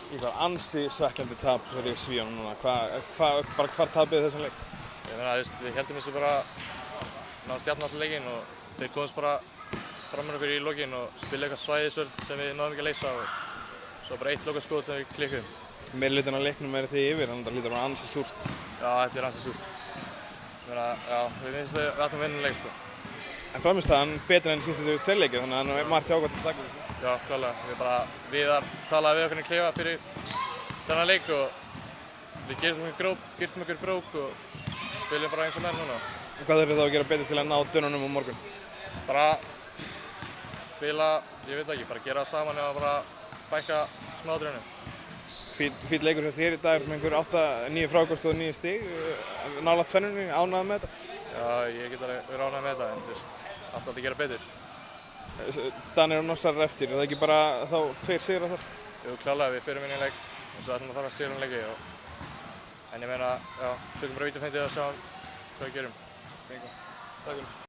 Ég var ansi svekkjandi tap fyrir Svíunum núna. Hvar tapið þið þessum leik? Ég meina, við heldum þessu bara náðast jafn allan leikinn og þeir komast bara fram með okkur í lokin og spila eitthvað svæðisvörn sem við náðum ekki að leysa og svo bara eitt lokaskot sem við klikkuðum. Meirihlutinn af leiknum eru þið yfir, þannig að það hlýtur að vera ansi súrt. Já, þetta er ansi súrt. Ég meina, já, við finnst við ætlum að vinna leik, sko. En framistæðan betur enn síðustu tveir leikir, þannig að það er margt jákvæmt að taka þessu. Já, klálega. Viðar talaði við okkur í klefa fyrir þennan leik og við girtum okkur brók og spilum bara eins og menn núna. Hvað þurfið þá að gera betur til að ná dönunum á morgun? Bara spila, ég veit ekki, bara gera það saman eða bara bækka smáatriðunum. Fínn leikur hjá þér í dag með einhver 8-9 fráköst og 9 stig. Nálægt tvennunni, ánægður með þetta? Já, ég get alveg verið ánægður með þetta, en alltaf að gera betur. Danir og Nossar er eftir, er það ekki bara þá 2 sigrar þar? Jú, klálega, við förum inn í leik og svo ætlum við að fara að sigra leiki en ég meina, já, tökum bara vítaefnið og sjáum hvað við gerum. Takk fyrir.